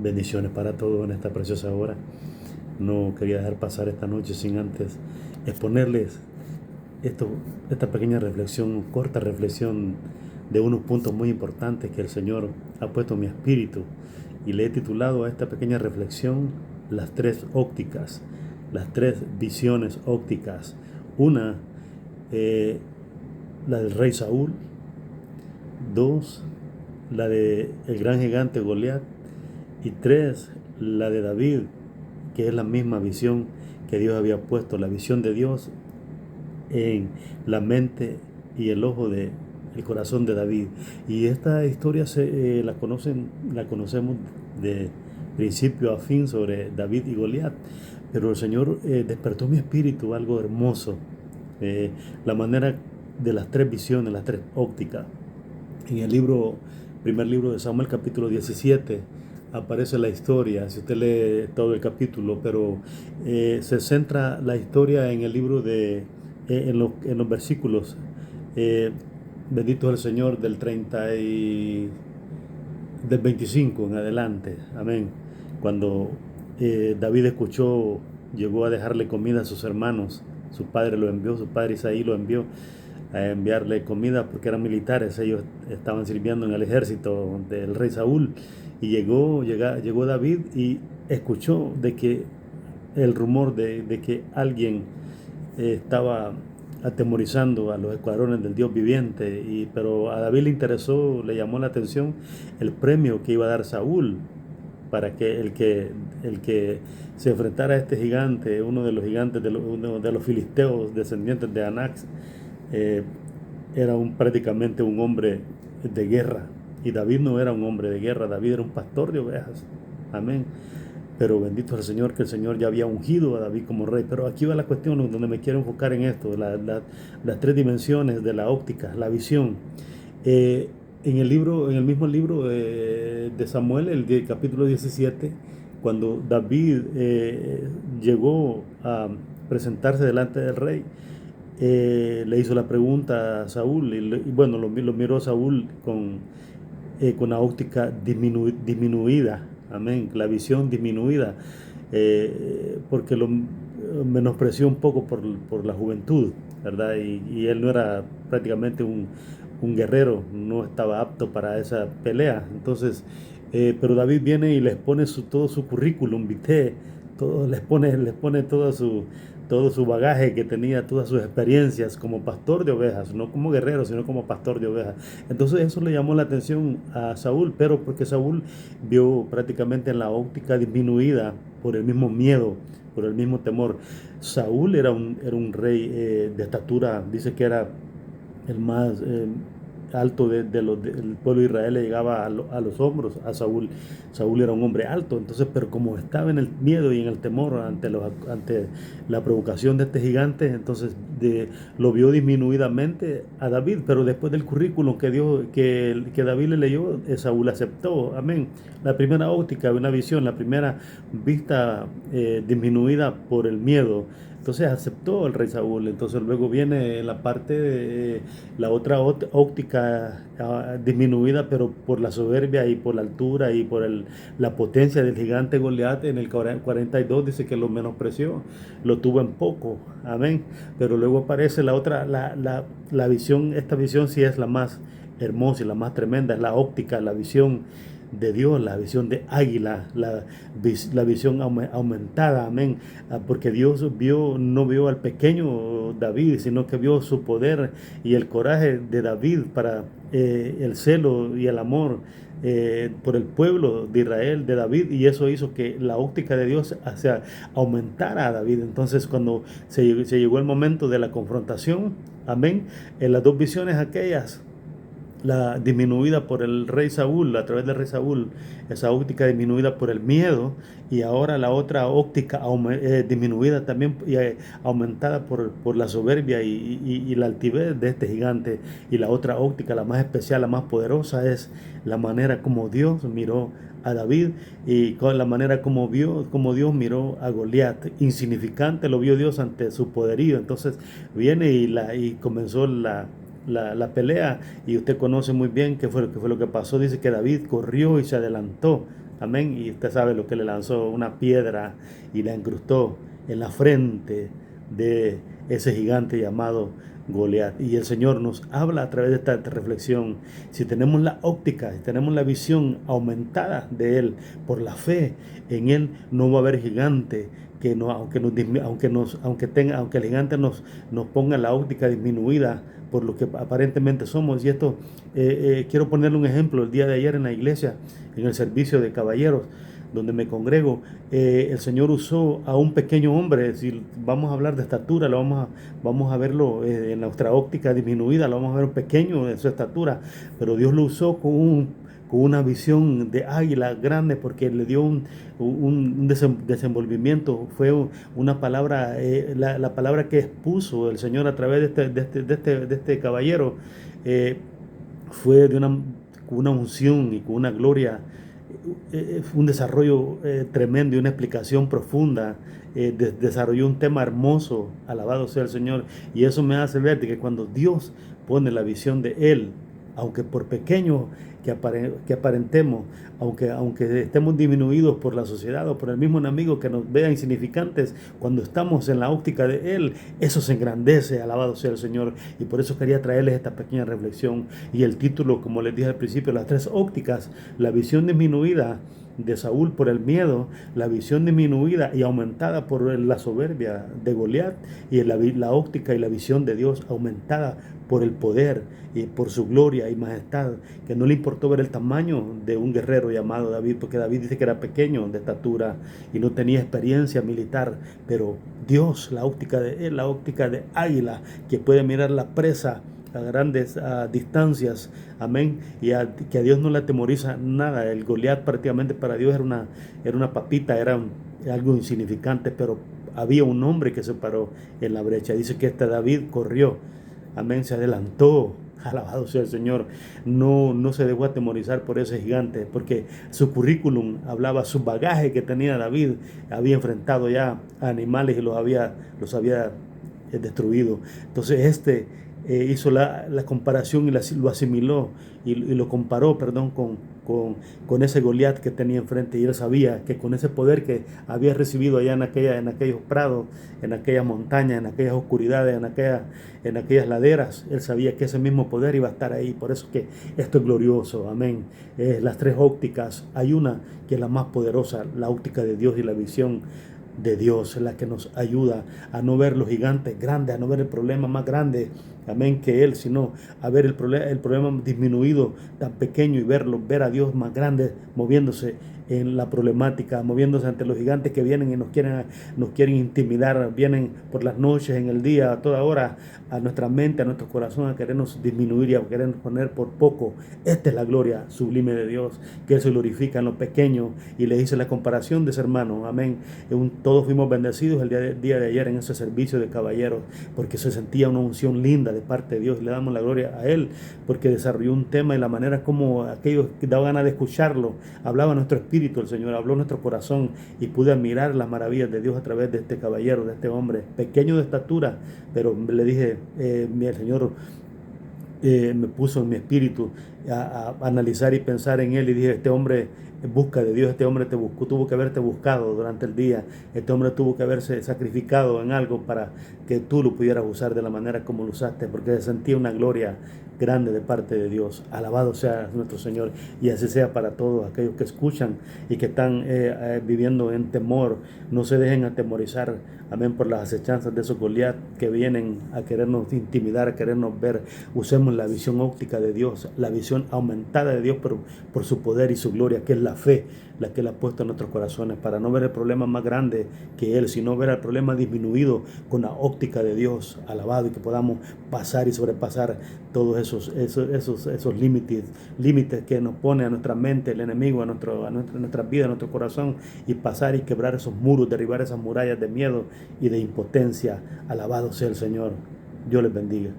Bendiciones para todos en esta preciosa hora. No quería dejar pasar esta noche sin antes exponerles esto, esta pequeña reflexión, corta reflexión de unos puntos muy importantes que el Señor ha puesto en mi espíritu. Y le he titulado a esta pequeña reflexión las tres ópticas, las tres visiones ópticas. Una, la del rey Saúl. Dos, la de el gran gigante Goliat. Y tres, la de David, que es la misma visión que Dios había puesto, la visión de Dios en la mente y el ojo de el corazón de David. Y esta historia la conocemos de principio a fin sobre David y Goliat. Pero el Señor despertó mi espíritu algo hermoso, la manera de las tres visiones, las tres ópticas. En el primer libro de Samuel, capítulo 17, aparece la historia, si usted lee todo el capítulo, pero se centra la historia en el libro en los versículos, bendito es el Señor, del 25 en adelante, amén. Cuando David llegó a dejarle comida a sus hermanos, su padre lo envió, su padre Isaí lo envió a enviarle comida porque eran militares, ellos estaban sirviendo en el ejército del rey Saúl. Y llegó David y escuchó de que el rumor de que alguien estaba atemorizando a los escuadrones del Dios viviente, pero a David le interesó, le llamó la atención el premio que iba a dar Saúl para que el que se enfrentara a este gigante, uno de los gigantes uno de los filisteos descendientes de Anax, era prácticamente un hombre de guerra. Y David no era un hombre de guerra, David era un pastor de ovejas. Amén. Pero bendito es el Señor, que el Señor ya había ungido a David como rey. Pero aquí va la cuestión donde me quiero enfocar en esto, las tres dimensiones de la óptica, la visión. En el mismo libro de Samuel, el capítulo 17, cuando David llegó a presentarse delante del rey, le hizo la pregunta a Saúl, y bueno, lo miró Saúl con la óptica disminuida, amén, la visión disminuida, porque lo menospreció un poco por la juventud, ¿verdad? Y él no era prácticamente un guerrero, no estaba apto para esa pelea. Entonces, pero David viene y les pone todo su currículum vitae, les pone todo su bagaje que tenía, todas sus experiencias como pastor de ovejas, no como guerrero, sino como pastor de ovejas. Entonces eso le llamó la atención a Saúl, pero porque Saúl vio prácticamente en la óptica disminuida por el mismo miedo, por el mismo temor. Saúl era un rey de estatura, dice que era el más alto del pueblo de Israel, le llegaba a los hombros a Saúl. Saúl era un hombre alto, entonces, pero como estaba en el miedo y en el temor ante la provocación de este gigante, entonces lo vio disminuidamente a David, pero después del currículum que David le leyó, Saúl aceptó, amén. La primera óptica, una visión, la primera vista disminuida por el miedo. Entonces aceptó el rey Saúl. Entonces luego viene la parte de la otra óptica disminuida, pero por la soberbia y por la altura y por la potencia del gigante Goliat. En el 42 dice que lo menospreció, lo tuvo en poco, amén. Pero luego aparece la visión. Esta visión sí es la más hermosa y la más tremenda, es la óptica, la visión de Dios, la visión de águila, la visión aumentada, amén, porque Dios no vio al pequeño David, sino que vio su poder y el coraje de David para el celo y el amor por el pueblo de Israel, de David, y eso hizo que la óptica de Dios aumentara a David. Entonces cuando se llegó el momento de la confrontación, amén, en las dos visiones aquellas, la disminuida por el rey Saúl, a través del rey Saúl, esa óptica disminuida por el miedo, y ahora la otra óptica disminuida también y aumentada por la soberbia y la altivez de este gigante. Y la otra óptica, la más especial, la más poderosa, es la manera como Dios miró a David y con la manera como Dios miró a Goliat. Insignificante lo vio Dios ante su poderío. Entonces viene y comenzó la pelea, y usted conoce muy bien qué fue lo que pasó. Dice que David corrió y se adelantó, amén, y usted sabe lo que le lanzó, una piedra, y la incrustó en la frente de ese gigante llamado Goliat. Y el Señor nos habla a través de esta reflexión. Si tenemos la óptica, si tenemos la visión aumentada de Él por la fe en Él, no va a haber gigante que no, aunque el gigante nos ponga la óptica disminuida por lo que aparentemente somos. Y esto, quiero ponerle un ejemplo. El día de ayer en la iglesia, en el servicio de caballeros, donde me congrego, el Señor usó a un pequeño hombre. Si vamos a hablar de estatura, vamos a verlo en nuestra óptica disminuida, lo vamos a ver un pequeño en su estatura, pero Dios lo usó con una visión de águila grande, porque le dio un desenvolvimiento. Fue una palabra, la palabra que expuso el Señor a través de este caballero, fue de una unción y con una gloria, un desarrollo tremendo y una explicación profunda. Desarrolló un tema hermoso, alabado sea el Señor. Y eso me hace ver que cuando Dios pone la visión de Él, aunque por pequeño que aparentemos, aunque estemos disminuidos por la sociedad o por el mismo enemigo que nos vea insignificantes, cuando estamos en la óptica de Él, eso se engrandece, alabado sea el Señor. Y por eso quería traerles esta pequeña reflexión. Y el título, como les dije al principio, las tres ópticas: la visión disminuida de Saúl por el miedo, la visión disminuida y aumentada por la soberbia de Goliat, y la óptica y la visión de Dios aumentada por el poder y por su gloria y majestad, que no le importó ver el tamaño de un guerrero llamado David, porque David dice que era pequeño de estatura y no tenía experiencia militar, pero Dios, la óptica de él, la óptica de águila, que puede mirar la presa a grandes distancias, amén, y que a Dios no le atemoriza nada. El Goliat prácticamente para Dios era una papita, era algo insignificante, pero había un hombre que se paró en la brecha. Dice que David corrió, amén, se adelantó, alabado sea el Señor, no se dejó atemorizar por ese gigante, porque su currículum hablaba, su bagaje que tenía David, había enfrentado ya a animales y los había destruido. Entonces hizo la comparación y lo asimiló y lo comparó, perdón, con ese Goliat que tenía enfrente. Y él sabía que con ese poder que había recibido allá en aquellos prados, en aquellas montañas, en aquellas oscuridades, en aquellas laderas, él sabía que ese mismo poder iba a estar ahí. Por eso que esto es glorioso, amén. Las tres ópticas, hay una que es la más poderosa, la óptica de Dios y la visión de Dios, la que nos ayuda a no ver los gigantes grandes, a no ver el problema más grande, amén, que Él, sino a ver el problema disminuido, tan pequeño, y ver a Dios más grande moviéndose en la problemática, moviéndose ante los gigantes que vienen y nos quieren intimidar, vienen por las noches, en el día, a toda hora, a nuestra mente, a nuestro corazón, a querernos disminuir y a querernos poner por poco. Esta es la gloria sublime de Dios, que Él se glorifica en lo pequeño. Y le hice la comparación de ese hermano, amén. Todos fuimos bendecidos el día de ayer en ese servicio de caballeros, porque se sentía una unción linda de parte de Dios, y le damos la gloria a Él, porque desarrolló un tema y la manera como aquellos que daban ganas de escucharlo, hablaba nuestro espíritu. El Señor habló nuestro corazón y pude admirar las maravillas de Dios a través de este caballero, de este hombre pequeño de estatura, pero le dije, el Señor me puso en mi espíritu a analizar y pensar en él, y dije, este hombre busca de Dios, este hombre te buscó, tuvo que haberte buscado durante el día, este hombre tuvo que haberse sacrificado en algo para que tú lo pudieras usar de la manera como lo usaste, porque sentía una gloria grande de parte de Dios. Alabado sea nuestro Señor, y así sea para todos aquellos que escuchan y que están viviendo en temor. No se dejen atemorizar, amén, por las acechanzas de esos Goliat que vienen a querernos intimidar, a querernos ver. Usemos la visión óptica de Dios, la visión aumentada de Dios por su poder y su gloria, que es la fe, la que Él ha puesto en nuestros corazones, para no ver el problema más grande que Él, sino ver el problema disminuido con la óptica de Dios. Alabado, y que podamos pasar y sobrepasar todos esos límites que nos pone a nuestra mente el enemigo, a nuestra vida, a nuestro corazón, y pasar y quebrar esos muros, derribar esas murallas de miedo y de impotencia. Alabado sea el Señor. Dios les bendiga.